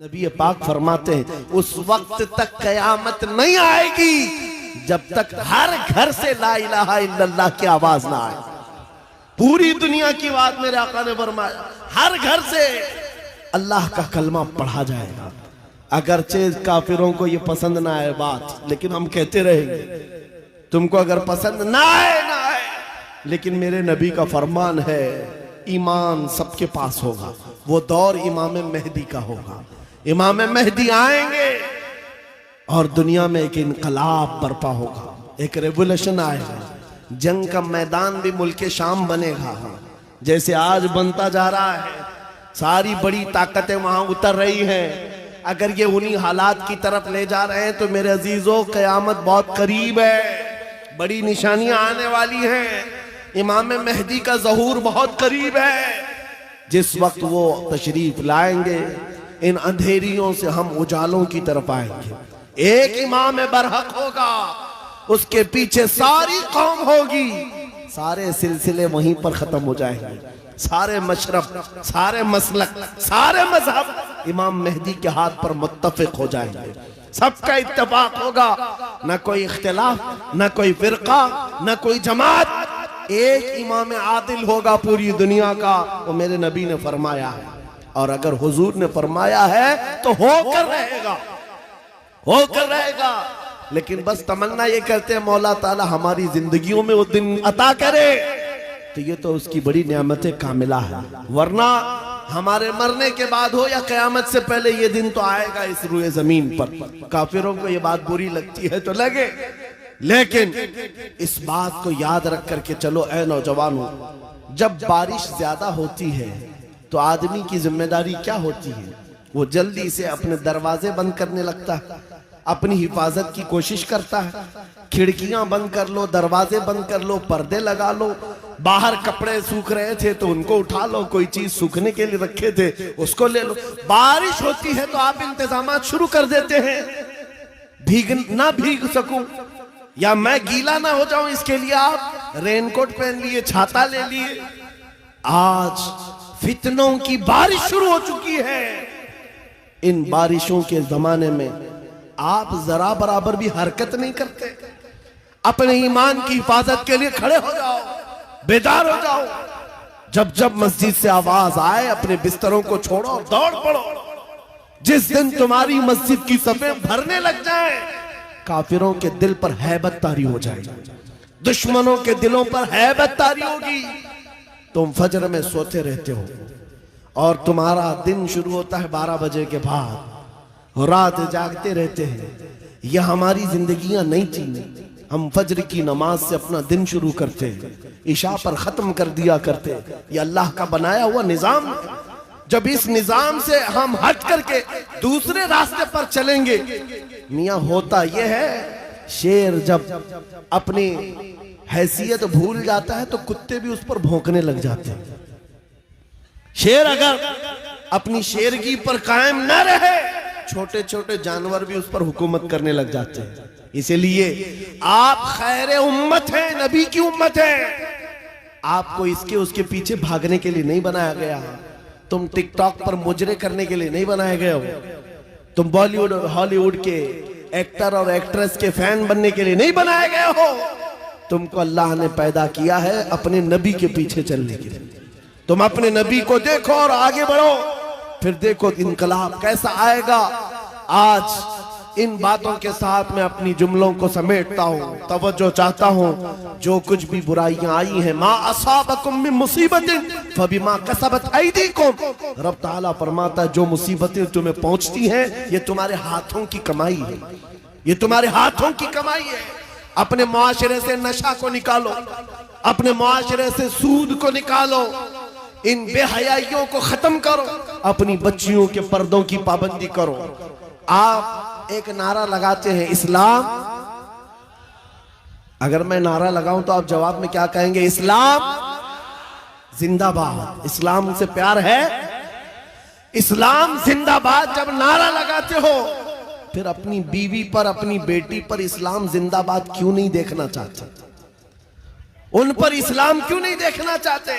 نبی پاک فرماتے ہیں اس وقت تک قیامت نہیں آئے گی جب تک ہر گھر سے لا الہ الا اللہ کی آواز نہ آئے. پوری دنیا کی بات میرے آقا نے فرمایا ہر گھر سے اللہ کا کلمہ پڑھا جائے گا. اگرچہ کافروں کو یہ پسند نہ آئے بات لیکن ہم کہتے رہیں گے. تم کو اگر پسند نہ آئے لیکن میرے نبی کا فرمان ہے ایمان سب کے پاس ہوگا. وہ دور امام مہدی کا ہوگا. امام مہدی آئیں گے اور دنیا میں ایک انقلاب برپا ہوگا, ایک ریولوشن آئے گا. جنگ کا میدان بھی ملک شام بنے گا جیسے آج بنتا جا رہا ہے. ساری بڑی طاقتیں وہاں اتر رہی ہیں. اگر یہ انہی حالات کی طرف لے جا رہے ہیں تو میرے عزیزوں قیامت بہت قریب ہے. بڑی نشانیاں آنے والی ہیں. امام مہدی کا ظہور بہت قریب ہے. جس وقت وہ تشریف لائیں گے ان اندھیریوں سے ہم اجالوں کی طرف آئیں گے. ایک امام برحق ہوگا, اس کے پیچھے ساری قوم ہوگی. سارے سلسلے وہیں پر ختم ہو جائیں گے. سارے مشرب, سارے مسلک, سارے مذہب امام مہدی کے ہاتھ پر متفق ہو جائیں گے. سب کا اتفاق ہوگا, نہ کوئی اختلاف, نہ کوئی فرقہ, نہ کوئی جماعت. ایک امام عادل ہوگا پوری دنیا کا, وہ میرے نبی نے فرمایا ہے. اور اگر حضور نے فرمایا ہے تو ہو کر رہے گا, ہو کر رہے گا. لیکن بس تمنا یہ کرتے ہیں مولا تعالی ہماری زندگیوں میں وہ دن عطا کرے تو یہ تو اس کی بڑی نعمت کاملہ ہے. ورنہ ہمارے مرنے کے بعد ہو یا قیامت سے پہلے یہ دن تو آئے گا اس روئے زمین پر. کافروں کو یہ بات بری لگتی ہے تو لگے, لیکن اس بات کو یاد رکھ کر کے چلو اے نوجوانوں, جب بارش زیادہ ہوتی ہے تو آدمی کی ذمہ داری کیا ہوتی ہے؟ وہ جلدی سے اپنے دروازے بند کرنے لگتا ہے, اپنی حفاظت کی کوشش کرتا ہے. کھڑکیاں بند کر لو, دروازے بند کر لو, پردے لگا لو. باہر کپڑے سوکھ رہے تھے تو ان کو اٹھا لو, کوئی چیز سوکھنے کے لیے رکھے تھے اس کو لے لو. بارش ہوتی ہے تو آپ انتظامات شروع کر دیتے ہیں. نہ بھیگ سکوں یا میں گیلا نہ ہو جاؤں اس کے لیے آپ رین کوٹ پہن لیے, چھاتا لے لیے. آج فتنوں کی بارش شروع ہو چکی ہے. ان بارشوں کے زمانے میں آپ ذرا برابر بھی حرکت نہیں کرتے. اپنے ایمان کی حفاظت کے لیے کھڑے ہو جاؤ, بیدار ہو جاؤ. جب جب مسجد سے آواز آئے اپنے بستروں کو چھوڑو اور دوڑ پڑو. جس دن تمہاری مسجد کی صفیں بھرنے لگ جائیں کافروں کے دل پر ہیبت طاری ہو جائے گی, دشمنوں کے دلوں پر ہیبت طاری ہوگی. تم فجر میں سوتے رہتے ہو اور تمہارا دن شروع ہوتا ہے 12 بجے کے بعد, رات جاگتے رہتے ہیں. یہ ہماری زندگیاں نہیں تھیں. ہم فجر کی نماز سے اپنا دن شروع کرتے, عشاء پر ختم کر دیا کرتے. یہ اللہ کا بنایا ہوا نظام. جب اس نظام سے ہم ہٹ کر کے دوسرے راستے پر چلیں گے, میاں ہوتا یہ ہے شیر جب اپنی حیثیت بھول جاتا ہے تو کتے بھی اس پر بھونکنے لگ جاتے ہیں. شیر اگر اپنی شیرگی پر قائم نہ رہے چھوٹے چھوٹے جانور بھی اس پر حکومت کرنے لگ جاتے ہیں. اسی لیے آپ خیر امت ہیں, نبی کی امت ہیں. آپ کو اس کے پیچھے بھاگنے کے لیے نہیں بنایا گیا. تم ٹک ٹاک پر مجرے کرنے کے لیے نہیں بنائے گئے ہو. تم بالی ووڈ اور ہالی ووڈ کے ایکٹر اور ایکٹریس کے فین بننے کے لیے نہیں بنائے گئے ہو. تم کو اللہ نے پیدا کیا ہے اپنے نبی کے پیچھے چلنے کے لیے. تم اپنے نبی کو دیکھو اور آگے بڑھو, پھر دیکھو انقلاب کیسا آئے گا. آج ان باتوں کے ساتھ میں اپنی جملوں کو سمیٹتا ہوں. توجہ چاہتا ہوں, جو کچھ بھی برائیاں آئی ہیں ما اصابکم من مصیبت فبما کسبت ایدیکم, رب تعالیٰ فرماتا ہے جو مصیبتیں تمہیں پہنچتی ہیں یہ تمہارے ہاتھوں کی کمائی ہے, یہ تمہارے ہاتھوں کی کمائی ہے. اپنے معاشرے سے نشہ کو نکالو, اپنے معاشرے سے سود کو نکالو, ان بے حیائیوں کو ختم کرو, اپنی بچیوں کے پردوں کی پابندی کرو. آپ ایک نعرہ لگاتے ہیں اسلام, اگر میں نعرہ لگاؤں تو آپ جواب میں کیا کہیں گے؟ اسلام زندہ باد. اسلام سے پیار ہے, اسلام زندہ باد. جب نعرہ لگاتے ہو پھر اپنی بیوی پر, اپنی بیٹی پر اسلام زندہ باد کیوں نہیں دیکھنا چاہتے؟ ان پر اسلام کیوں نہیں دیکھنا چاہتے؟